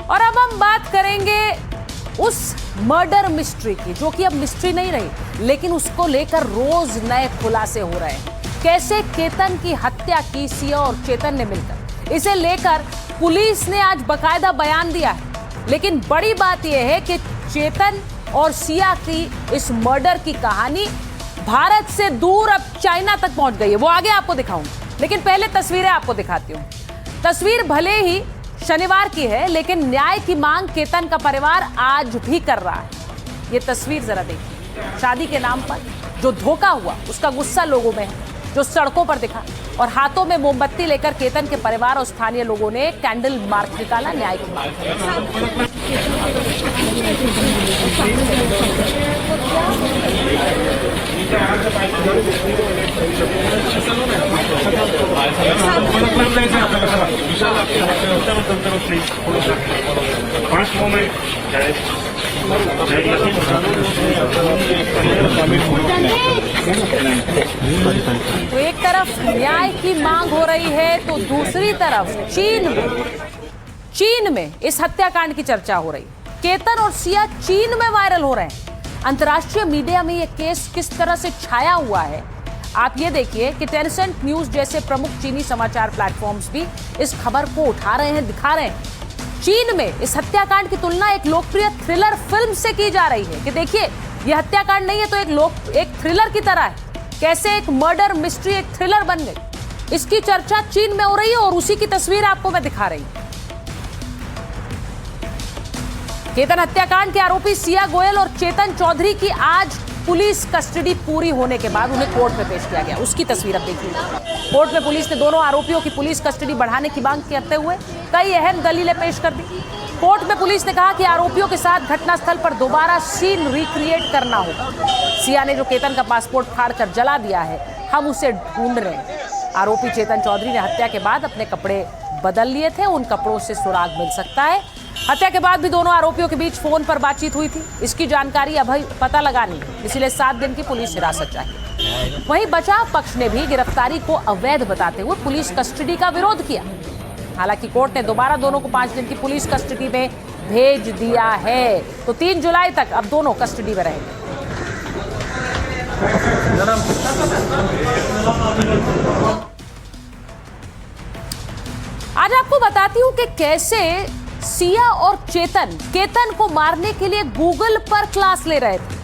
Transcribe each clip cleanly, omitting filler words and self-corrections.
और अब हम बात करेंगे उस मर्डर मिस्ट्री की, जो कि अब मिस्ट्री नहीं रही, लेकिन उसको लेकर रोज नए खुलासे हो रहे हैं। कैसे केतन की हत्या की सिया और चेतन ने मिलकर, इसे लेकर पुलिस ने आज बकायदा बयान दिया है। लेकिन बड़ी बात यह है कि चेतन और सिया की इस मर्डर की कहानी भारत से दूर अब चाइना तक पहुंच गई है। वो आगे आपको दिखाऊंगी, लेकिन पहले तस्वीरें आपको दिखाती हूं। तस्वीर भले ही शनिवार की है, लेकिन न्याय की मांग केतन का परिवार आज भी कर रहा है। ये तस्वीर जरा देखिए। शादी के नाम पर जो धोखा हुआ, उसका गुस्सा लोगों में है, जो सड़कों पर दिखा, और हाथों में मोमबत्ती लेकर केतन के परिवार और स्थानीय लोगों ने कैंडल मार्च निकाला न्याय की मांग। तो एक तरफ न्याय की मांग हो रही है, तो दूसरी तरफ चीन में इस हत्याकांड की चर्चा हो रही। केतन और सिया चीन में वायरल हो रहे हैं। अंतर्राष्ट्रीय मीडिया में यह केस किस तरह से छाया हुआ है, आप ये देखिए कि टेंसेंट न्यूज जैसे प्रमुख चीनी समाचार प्लेटफॉर्म्स भी इस खबर को उठा रहे हैं, दिखा रहे हैं। चीन में इस हत्याकांड की तुलना एक लोकप्रिय थ्रिलर फिल्म से की जा रही है कि देखिए, यह हत्याकांड नहीं है तो एक थ्रिलर की तरह है। कैसे एक मर्डर मिस्ट्री एक थ्रिलर बन गई, इसकी चर्चा चीन में हो रही है और उसी की तस्वीर आपको मैं दिखा रही हूं। केतन हत्याकांड के आरोपी सिया गोयल और चेतन चौधरी की आज पुलिस कस्टडी पूरी होने के बाद उन्हें कोर्ट में पेश किया गया। उसकी तस्वीर अब देखिए। कोर्ट में पुलिस ने दोनों आरोपियों की पुलिस कस्टडी बढ़ाने की मांग करते हुए कई अहम दलीलें पेश कर दी। कोर्ट में पुलिस ने कहा कि आरोपियों के साथ घटनास्थल पर दोबारा सीन रिक्रिएट करना होगा। सिया ने जो केतन का पासपोर्ट फाड़कर जला दिया है, हम उसे ढूंढ रहे हैं। आरोपी चेतन चौधरी ने हत्या के बाद अपने कपड़े बदल लिए थे, उन कपड़ों से सुराग मिल सकता है। हत्या के बाद भी दोनों आरोपियों के बीच फोन पर बातचीत हुई थी, इसकी जानकारी अभी पता लगानी, इसलिए 7 दिन की पुलिस हिरासत चाहिए। वहीं बचाव पक्ष ने भी गिरफ्तारी को अवैध बताते हुए पुलिस कस्टडी का विरोध किया। हालांकि कोर्ट ने दोबारा दोनों को 5 दिन की पुलिस कस्टडी में भेज दिया है, तो 3 जुलाई तक अब दोनों कस्टडी में रहेंगे। आज आपको बताती हूं कि कैसे सिया और केतन को मारने के लिए गूगल पर क्लास ले रहे थे।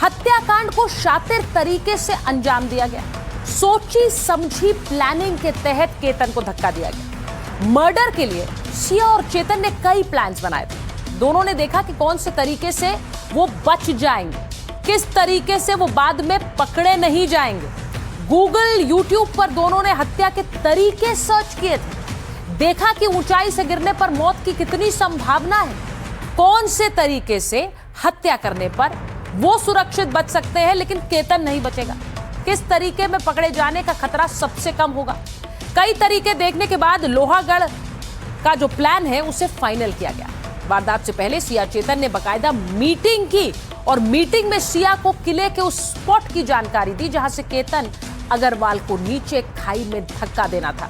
हत्याकांड को शातिर तरीके से अंजाम दिया गया। सोची समझी प्लानिंग के तहत केतन को धक्का दिया गया। मर्डर के लिए सिया और चेतन ने कई प्लान्स बनाए थे। दोनों ने देखा कि कौन से तरीके से वो बच जाएंगे, किस तरीके से वो बाद में पकड़े नहीं जाएंगे। गूगल, यूट्यूब पर दोनों ने हत्या के तरीके सर्च किए थे। देखा कि ऊंचाई से गिरने पर मौत की कितनी संभावना है, कौन से तरीके से हत्या करने पर वो सुरक्षित बच सकते हैं लेकिन केतन नहीं बचेगा, किस तरीके में पकड़े जाने का खतरा सबसे कम होगा। कई तरीके देखने के बाद लोहागढ़ का जो प्लान है उसे फाइनल किया गया। वारदात से पहले सिया चेतन ने बकायदा मीटिंग की और मीटिंग में सिया को किले के उस स्पॉट की जानकारी दी जहां से केतन अग्रवाल को नीचे खाई में धक्का देना था।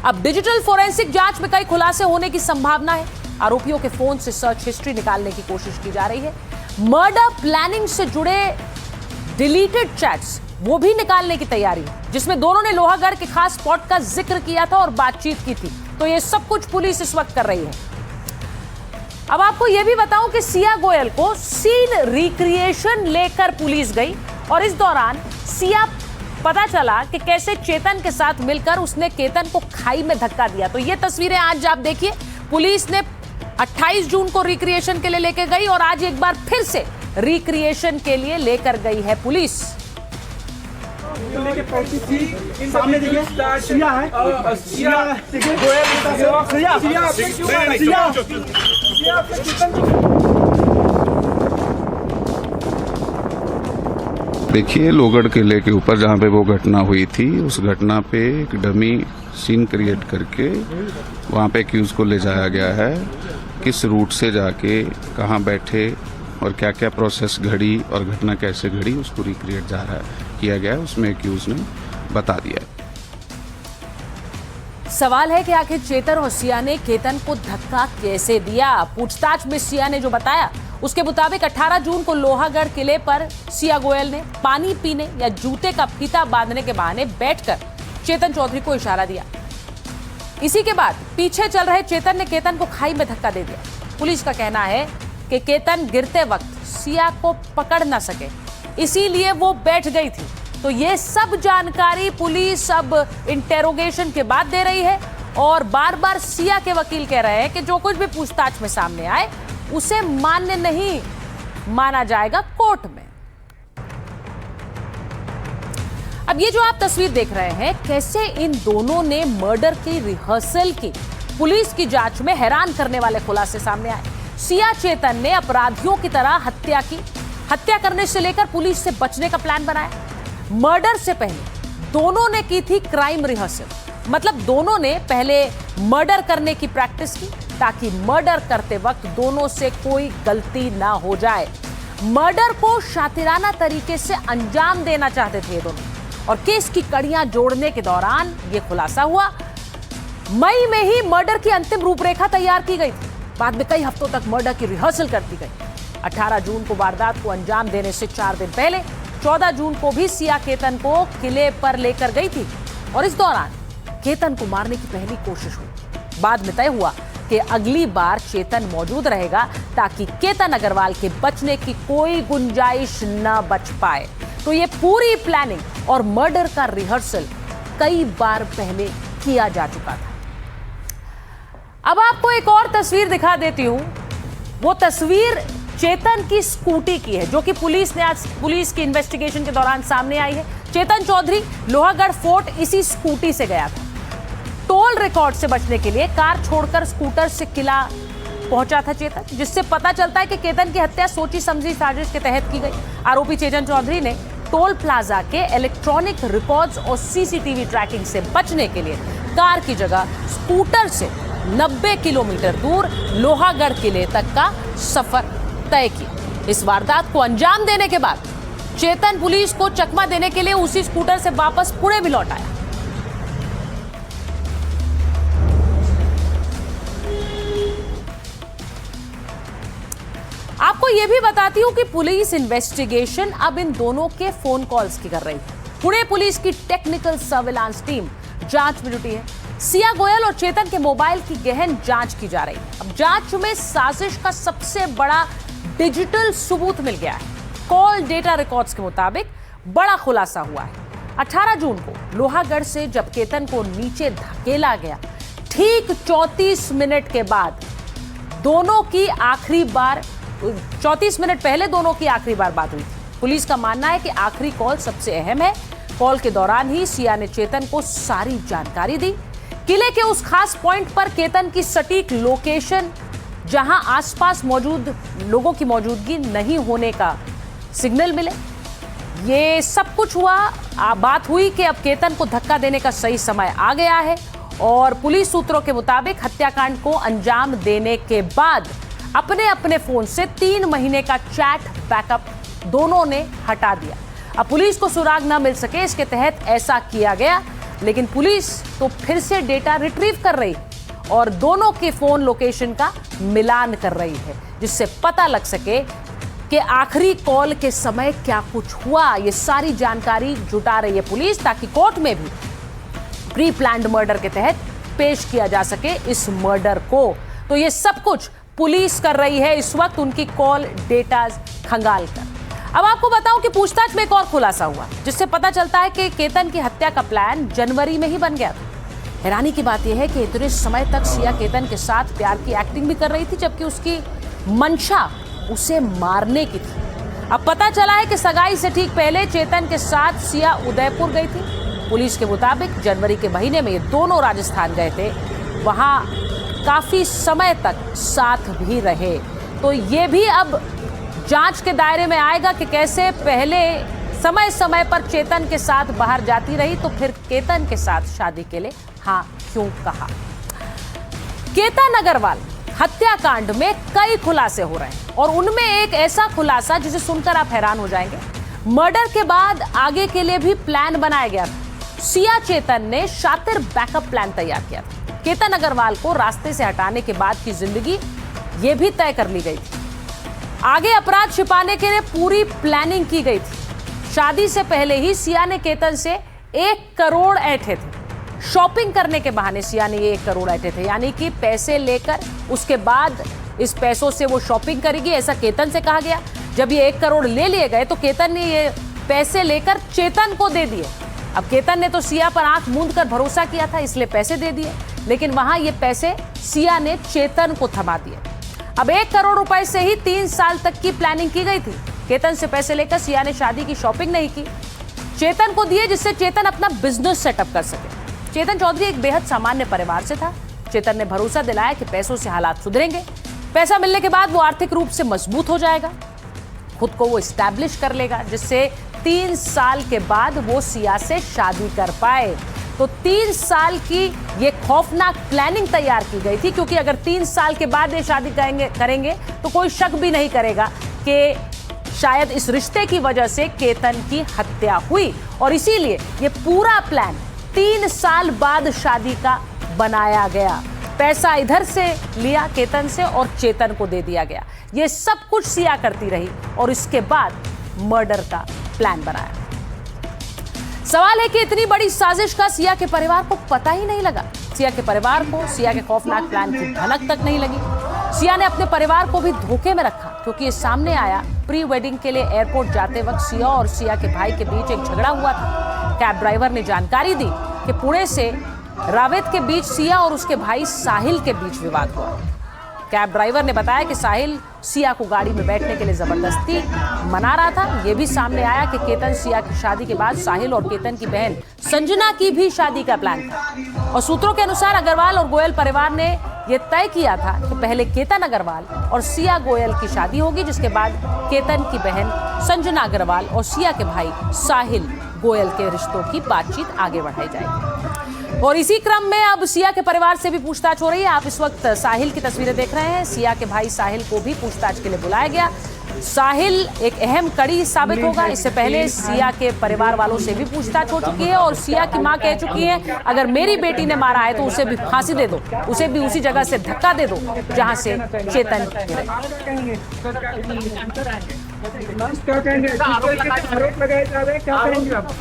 अब डिजिटल फोरेंसिक जांच में कई खुलासे होने की संभावना है। आरोपियों के फोन से सर्च हिस्ट्री निकालने की कोशिश की जा रही है। मर्डर प्लानिंग से जुड़े डिलीटेड चैट्स वो भी निकालने की तैयारी है, जिसमें दोनों ने लोहागढ़ के खास स्पॉट का जिक्र किया था और बातचीत की थी। तो ये सब कुछ पुलिस इस वक्त कर रही है। अब आपको यह भी बताऊं कि सिया गोयल को सीन रिक्रिएशन लेकर पुलिस गई और इस दौरान सिया पता चला कि कैसे चेतन के साथ मिलकर उसने केतन को खाई में धक्का दिया। तो ये तस्वीरें आज आप देखिए। पुलिस ने 28 जून को रिक्रिएशन के लिए लेकर गई और आज एक बार फिर से रिक्रिएशन के लिए लेकर गई है पुलिस। सामने देखिए सिया है, देखिए लोहगढ़ किले के ऊपर जहाँ पे वो घटना हुई थी, उस घटना पे एक डमी सीन क्रिएट करके वहाँ पे एक्यूज को ले जाया गया है। किस रूट से जाके कहाँ बैठे और क्या क्या प्रोसेस घड़ी और घटना कैसे घड़ी, उसको रिक्रिएट किया गया है, उसमें एक्यूज ने बता दिया है। सवाल है कि आखिर चेतन और सिया ने केतन को धक्का कैसे दिया। पूछताछ में सिया ने जो बताया उसके मुताबिक 18 जून को लोहागढ़ किले पर सिया गोयल ने पानी पीने या जूते का फीता बांधने के बहाने बैठकर चेतन चौधरी को इशारा दिया। इसी के बाद पीछे चल रहे चेतन ने केतन को खाई में धक्का दे दिया। पुलिस का कहना है कि केतन गिरते वक्त सिया को पकड़ न सके, इसीलिए वो बैठ गई थी। तो ये सब जानकारी पुलिस अब इंटेरोगेशन के बाद दे रही है और बार बार सिया के वकील कह रहे हैं कि जो कुछ भी पूछताछ में सामने आए उसे मान्य नहीं माना जाएगा कोर्ट में। अब ये जो आप तस्वीर देख रहे हैं, कैसे इन दोनों ने मर्डर की रिहर्सल की, पुलिस की जांच में हैरान करने वाले खुलासे सामने आए। सिया चेतन ने अपराधियों की तरह हत्या की, हत्या करने से लेकर पुलिस से बचने का प्लान बनाया। मर्डर से पहले दोनों ने की थी क्राइम रिहर्सल, मतलब दोनों ने पहले मर्डर करने की प्रैक्टिस की ताकि मर्डर करते वक्त दोनों से कोई गलती ना हो जाए। मर्डर को शातिराना तरीके से अंजाम देना चाहते थे ये दोनों और केस की कड़ियां जोड़ने के दौरान ये खुलासा हुआ। मई में ही मर्डर की अंतिम रूपरेखा तैयार की गई थी, बाद में कई हफ्तों तक मर्डर की रिहर्सल करती गई। 18 जून को वारदात को अंजाम देने से 4 दिन पहले 14 जून को भी सिया केतन को किले पर लेकर गई थी और इस दौरान केतन को मारने की पहली कोशिश हुई। बाद में तय हुआ कि अगली बार चेतन मौजूद रहेगा ताकि केतन अग्रवाल के बचने की कोई गुंजाइश न बच पाए। तो ये पूरी प्लानिंग और मर्डर का रिहर्सल कई बार पहले किया जा चुका था। अब आपको एक और तस्वीर दिखा देती हूं। वो तस्वीर चेतन की स्कूटी की है जो कि पुलिस की इन्वेस्टिगेशन के दौरान सामने आई है। चेतन चौधरी लोहागढ़ फोर्ट इसी स्कूटी से गया था। टोल रिकॉर्ड से बचने के लिए कार छोड़कर स्कूटर से किला पहुंचा था चेतन, जिससे पता चलता है कि केतन की हत्या सोची समझी साजिश के तहत की गई। आरोपी चेतन चौधरी ने टोल प्लाजा के इलेक्ट्रॉनिक रिकॉर्ड्स और सीसीटीवी ट्रैकिंग से बचने के लिए कार की जगह स्कूटर से 90 किलोमीटर दूर लोहागढ़ किले तक का सफर तय किया। इस वारदात को अंजाम देने के बाद चेतन पुलिस को चकमा देने के लिए उसी स्कूटर से वापस पुणे भी लौट आया। आपको यह भी बताती हूं कि पुलिस इन्वेस्टिगेशन अब इन दोनों के फोन कॉल्स की कर रही है। पुणे पुलिस की टेक्निकल सर्विलांस टीम जांच में जुटी है। सिया गोयल और चेतन के मोबाइल की गहन जांच की जा रही है। अब जांच में साजिश का सबसे बड़ा डिजिटल सबूत मिल गया है। कॉल डेटा रिकॉर्ड्स के मुताबिक बड़ा खुलासा हुआ है। 18 जून को लोहागढ़ से जब केतन को नीचे धकेला गया, ठीक 34 मिनट के बाद दोनों की आखिरी बार 34 मिनट पहले दोनों की आखिरी बार बात हुई थी। पुलिस का मानना है कि आखिरी कॉल सबसे अहम है। कॉल के दौरान ही सिया ने चेतन को सारी जानकारी दी। किले के उस खास पॉइंट पर केतन की सटीक लोकेशन, जहां आसपास मौजूद लोगों की मौजूदगी नहीं होने का सिग्नल मिले। ये सब कुछ हुआ, बात हुई कि अब केतन को धक्का देने का सही समय आ गया है और पुलिस सूत्रों के मुताबिक हत्याकांड को अंजाम देने के बाद अपने अपने फोन से 3 महीने का चैट बैकअप दोनों ने हटा दिया। अब पुलिस को सुराग न मिल सके, इसके तहत ऐसा किया गया। लेकिन पुलिस तो फिर से डेटा रिट्रीव कर रही और दोनों के फोन लोकेशन का मिलान कर रही है, जिससे पता लग सके कि आखिरी कॉल के समय क्या कुछ हुआ। ये सारी जानकारी जुटा रही है पुलिस ताकि कोर्ट में भी प्री प्लान्ड मर्डर के तहत पेश किया जा सके इस मर्डर को। तो ये सब कुछ पुलिस कर रही है इस वक्त, उनकी कॉल डेटा खंगाल कर। अब आपको बताऊं कि पूछताछ में एक और खुलासा हुआ, जिससे पता चलता है कि केतन की हत्या का प्लान जनवरी में ही बन गया था। हैरानी की बात यह है कि इतने समय तक सिया केतन के साथ प्यार की एक्टिंग भी कर रही थी, जबकि उसकी मंशा उसे मारने की थी। अब पता चला है कि सगाई से ठीक पहले चेतन के साथ सिया उदयपुर गई थी। पुलिस के मुताबिक जनवरी के महीने में ये दोनों राजस्थान गए थे, वहां काफी समय तक साथ भी रहे। तो ये भी अब जांच के दायरे में आएगा कि कैसे पहले समय समय पर चेतन के साथ बाहर जाती रही, तो फिर केतन के साथ शादी के लिए हाँ क्यों कहा। केतन अग्रवाल हत्याकांड में कई खुलासे हो रहे हैं और उनमें एक ऐसा खुलासा जिसे सुनकर आप हैरान हो जाएंगे। मर्डर के बाद आगे के लिए भी प्लान बनाया गया था। सिया चेतन ने शातिर बैकअप प्लान तैयार किया था। केतन अग्रवाल को रास्ते से हटाने के बाद की जिंदगी यह भी तय कर ली गई थी। आगे अपराध छिपाने के लिए पूरी प्लानिंग की गई थी। शादी से पहले ही सिया ने केतन से 1 करोड़ ऐंठे थे। शॉपिंग करने के बहाने सिया ने ये 1 करोड़ ऐंठे थे, यानी कि पैसे लेकर उसके बाद इस पैसों से वो शॉपिंग करेगी, ऐसा केतन से कहा गया। जब ये 1 करोड़ ले लिए गए तो केतन ने ये पैसे लेकर चेतन को दे दिए। अब केतन ने तो सिया पर आंख मूंद कर भरोसा किया था, इसलिए पैसे दे दिए, लेकिन वहां ये पैसे सिया ने चेतन को थमा दिए। अब 1 करोड़ रुपए से ही 3 साल तक की प्लानिंग की गई थी। केतन से पैसे लेकर सिया ने शादी की शॉपिंग नहीं की, चेतन को दिए, जिससे चेतन अपना बिजनेस सेटअप कर सके। चेतन चौधरी एक बेहद सामान्य परिवार से था। चेतन ने भरोसा दिलाया कि पैसों से हालात सुधरेंगे, पैसा मिलने के बाद वो आर्थिक रूप से मजबूत हो जाएगा, खुद को वो एस्टैब्लिश कर लेगा, जिससे 3 साल के बाद वो सिया से शादी कर पाए। तो 3 साल की ये खौफनाक प्लानिंग तैयार की गई थी, क्योंकि अगर 3 साल के बाद ये शादी करेंगे तो कोई शक भी नहीं करेगा कि शायद इस रिश्ते की वजह से केतन की हत्या हुई। और इसीलिए ये पूरा प्लान 3 साल बाद शादी का बनाया गया। पैसा इधर से लिया केतन से और चेतन को दे दिया गया। ये सब कुछ सिया करती रही और इसके बाद मर्डर का प्लान बनाया। सवाल है कि इतनी बड़ी साजिश का सिया के परिवार को पता ही नहीं लगा। सिया के परिवार को सिया के खौफनाक प्लान की भनक तक नहीं लगी। सिया ने अपने परिवार को भी धोखे में रखा, क्योंकि ये सामने आया प्री वेडिंग के लिए एयरपोर्ट जाते वक्त सिया और सिया के भाई के बीच एक झगड़ा हुआ था। कैब ड्राइवर ने जानकारी दी कि पुणे से रावेत के बीच सिया और उसके भाई साहिल के बीच विवाद हुआ। कैब ड्राइवर ने बताया कि साहिल सिया को गाड़ी में बैठने के लिए जबरदस्ती मना रहा था। यह भी सामने आया कि केतन सिया की शादी के बाद साहिल और केतन की बहन संजना की भी शादी का प्लान था। और सूत्रों के अनुसार अग्रवाल और गोयल परिवार ने यह तय किया था कि पहले केतन अग्रवाल और सिया गोयल की शादी होगी, जिसके बाद केतन की बहन संजना अग्रवाल और सिया के भाई साहिल गोयल के रिश्तों की बातचीत आगे बढ़ाई जाएगी। और इसी क्रम में अब सिया के परिवार से भी पूछताछ हो रही है। आप इस वक्त साहिल की तस्वीरें देख रहे हैं। सिया के भाई साहिल को भी पूछताछ के लिए बुलाया गया। साहिल एक अहम कड़ी साबित होगा। इससे पहले सिया के परिवार वालों से भी पूछताछ हो चुकी है और सिया की मां कह चुकी है, अगर मेरी बेटी ने मारा है तो उसे भी फांसी दे दो, उसे भी उसी जगह से धक्का दे दो जहां से चेतन आरोप लगाए जा रहे हैं, क्या करेंगे आप?